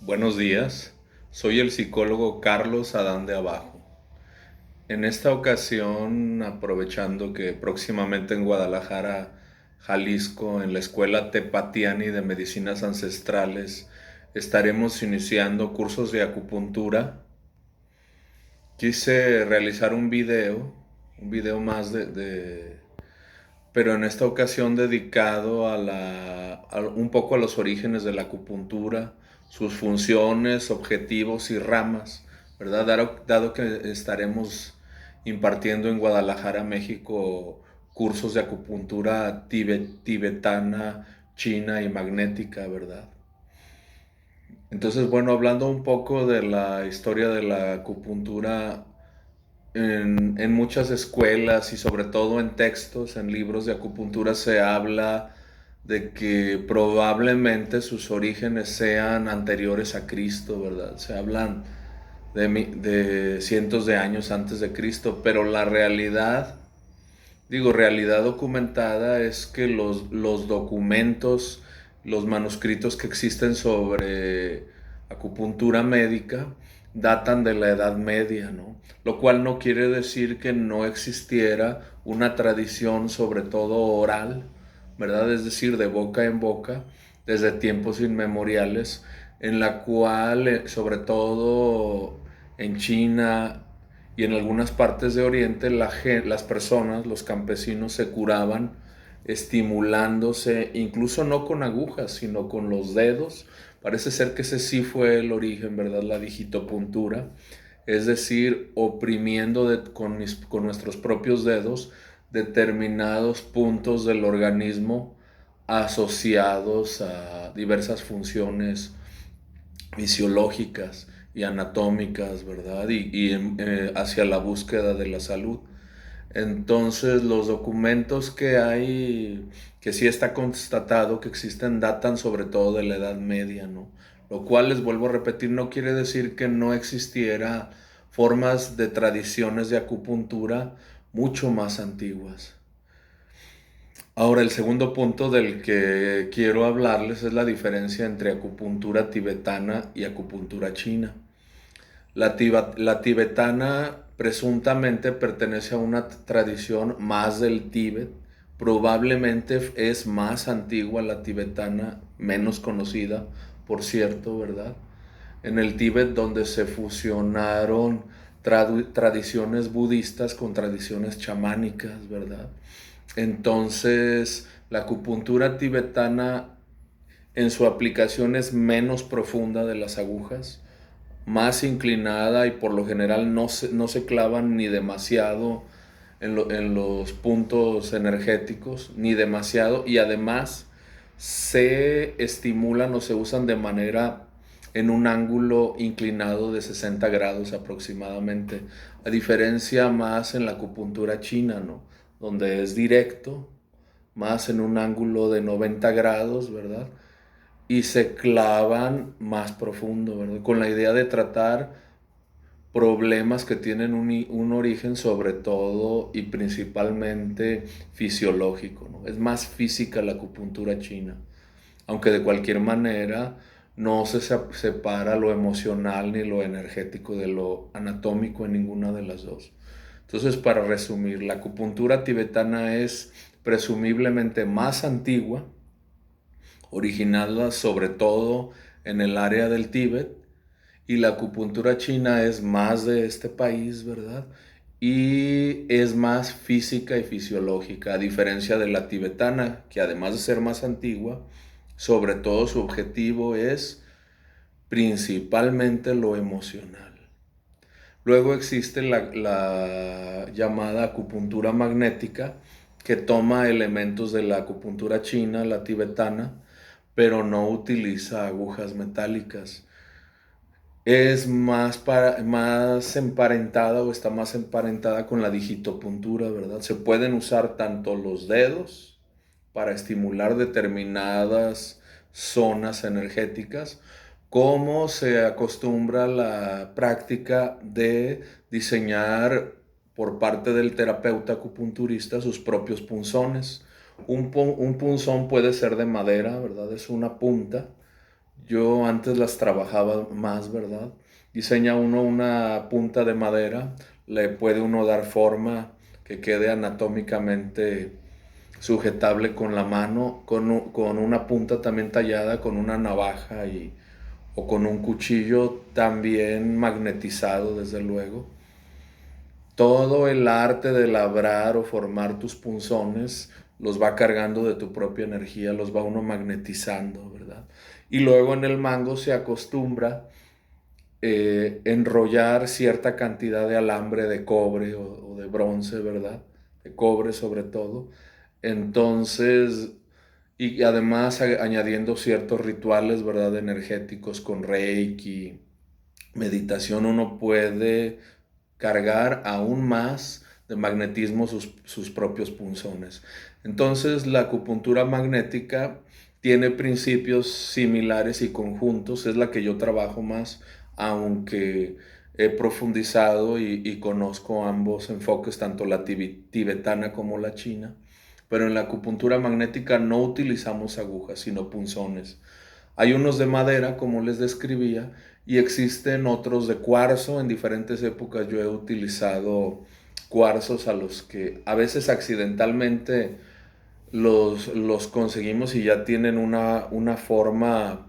Buenos días, soy el psicólogo Carlos Adán de Abajo. En esta ocasión, aprovechando que próximamente en Guadalajara, Jalisco, en la Escuela Tepatiani de Medicinas Ancestrales, estaremos iniciando cursos de acupuntura. Quise realizar un video más pero en esta ocasión dedicado un poco a los orígenes de la acupuntura, sus funciones, objetivos y ramas, ¿verdad? Dado que estaremos impartiendo en Guadalajara, México, cursos de acupuntura tibetana, china y magnética, ¿verdad? Entonces, bueno, hablando un poco de la historia de la acupuntura, en muchas escuelas y sobre todo en textos, en libros de acupuntura se habla de que probablemente sus orígenes sean anteriores a Cristo, ¿verdad? Se hablan de cientos de años antes de Cristo, pero la realidad, digo, realidad documentada es que los documentos, los manuscritos que existen sobre acupuntura médica datan de la Edad Media, ¿no? Lo cual no quiere decir que no existiera una tradición, sobre todo oral, ¿verdad? Es decir, de boca en boca, desde tiempos inmemoriales, en la cual, sobre todo en China, y en algunas partes de Oriente las personas, los campesinos se curaban estimulándose, incluso no con agujas, sino con los dedos. Parece ser que ese sí fue el origen, ¿verdad? La digitopuntura, es decir, oprimiendo con nuestros propios dedos determinados puntos del organismo asociados a diversas funciones fisiológicas y anatómicas, ¿verdad? Hacia la búsqueda de la salud. Entonces, los documentos que hay, que sí está constatado que existen, datan sobre todo de la Edad Media, ¿no? Lo cual, les vuelvo a repetir, no quiere decir que no existiera formas de tradiciones de acupuntura mucho más antiguas. Ahora, el segundo punto del que quiero hablarles es la diferencia entre acupuntura tibetana y acupuntura china. La tibetana presuntamente pertenece a una tradición más del Tíbet. Probablemente es más antigua la tibetana, menos conocida, por cierto, ¿verdad? En el Tíbet, donde se fusionaron tradiciones budistas con tradiciones chamánicas, ¿verdad? Entonces, la acupuntura tibetana en su aplicación es menos profunda de las agujas, más inclinada, y por lo general no se clavan ni demasiado en los puntos energéticos, ni demasiado, y además se estimulan o se usan de manera en un ángulo inclinado de 60 grados aproximadamente, a diferencia más en la acupuntura china, ¿no? Donde es directo, más en un ángulo de 90 grados, ¿verdad? Y se clavan más profundo, ¿verdad? Con la idea de tratar problemas que tienen un origen sobre todo y principalmente fisiológico, ¿no? Es más física la acupuntura china, aunque de cualquier manera no separa lo emocional ni lo energético de lo anatómico en ninguna de las dos. Entonces, para resumir, la acupuntura tibetana es presumiblemente más antigua, originada sobre todo en el área del Tíbet, y la acupuntura china es más de este país, ¿verdad? Y es más física y fisiológica, a diferencia de la tibetana, que además de ser más antigua, sobre todo su objetivo es principalmente lo emocional. Luego existe la llamada acupuntura magnética, que toma elementos de la acupuntura china, la tibetana, pero no utiliza agujas metálicas. Es más emparentada, o está más emparentada con la digitopuntura, ¿verdad? Se pueden usar tanto los dedos para estimular determinadas zonas energéticas, como se acostumbra la práctica de diseñar por parte del terapeuta acupunturista sus propios punzones. Un punzón puede ser de madera, ¿verdad? Es una punta. Yo antes las trabajaba más, ¿verdad? Diseña uno una punta de madera, le puede uno dar forma que quede anatómicamente sujetable con la mano, con una punta también tallada, con una navaja o con un cuchillo también magnetizado, desde luego. Todo el arte de labrar o formar tus punzones los va cargando de tu propia energía, los va uno magnetizando, ¿verdad? Y luego en el mango se acostumbra enrollar cierta cantidad de alambre de cobre o de bronce, ¿verdad? De cobre sobre todo. Entonces, y además añadiendo ciertos rituales, ¿verdad? Energéticos con Reiki, meditación, uno puede cargar aún más de magnetismo sus propios punzones. Entonces, la acupuntura magnética tiene principios similares y conjuntos, es la que yo trabajo más, aunque he profundizado y conozco ambos enfoques, tanto la tibetana como la china, pero en la acupuntura magnética no utilizamos agujas, sino punzones. Hay unos de madera, como les describía, y existen otros de cuarzo. En diferentes épocas yo he utilizado cuarzos a los que a veces accidentalmente los conseguimos y ya tienen una forma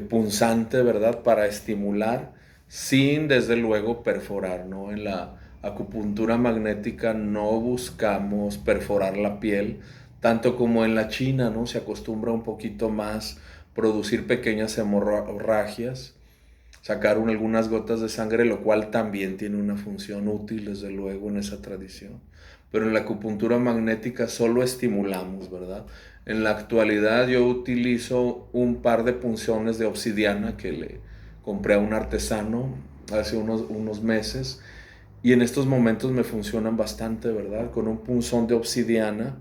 punzante, ¿verdad? Para estimular sin desde luego perforar, ¿no? En la acupuntura magnética no buscamos perforar la piel, tanto como en la china, ¿no? Se acostumbra un poquito más producir pequeñas hemorragias, sacar algunas gotas de sangre, lo cual también tiene una función útil, desde luego, en esa tradición. Pero en la acupuntura magnética solo estimulamos, ¿verdad? En la actualidad yo utilizo un par de punzones de obsidiana que le compré a un artesano hace unos meses y en estos momentos me funcionan bastante, ¿verdad? Con un punzón de obsidiana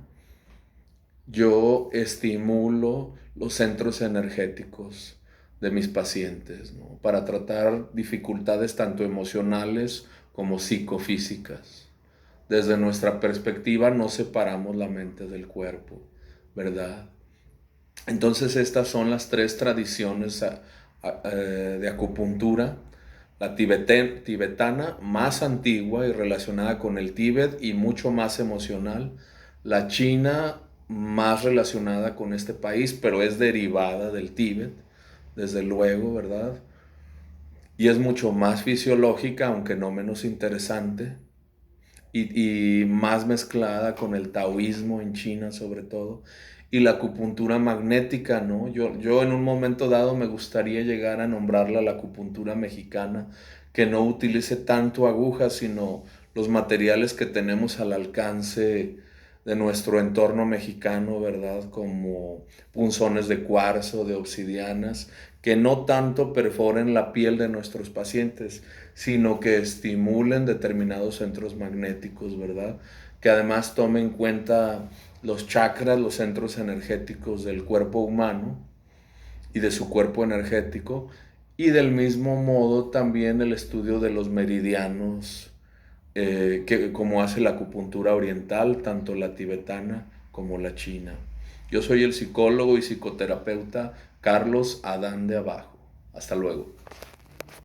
yo estimulo los centros energéticos de mis pacientes, ¿no? Para tratar dificultades tanto emocionales como psicofísicas. Desde nuestra perspectiva no separamos la mente del cuerpo, ¿verdad? Entonces estas son las tres tradiciones de acupuntura. La tibetana, más antigua y relacionada con el Tíbet y mucho más emocional. La china, más relacionada con este país, pero es derivada del Tíbet, desde luego, ¿verdad? Y es mucho más fisiológica, aunque no menos interesante, y más mezclada con el taoísmo en China sobre todo, y la acupuntura magnética, ¿no? Yo en un momento dado me gustaría llegar a nombrarla la acupuntura mexicana, que no utilice tanto agujas, sino los materiales que tenemos al alcance de nuestro entorno mexicano, ¿verdad? Como punzones de cuarzo, de obsidianas, que no tanto perforen la piel de nuestros pacientes, sino que estimulen determinados centros magnéticos, ¿verdad? Que además tome en cuenta los chakras, los centros energéticos del cuerpo humano y de su cuerpo energético, y del mismo modo también el estudio de los meridianos, como hace la acupuntura oriental, tanto la tibetana como la china. Yo soy el psicólogo y psicoterapeuta Carlos Adán de Abajo. Hasta luego.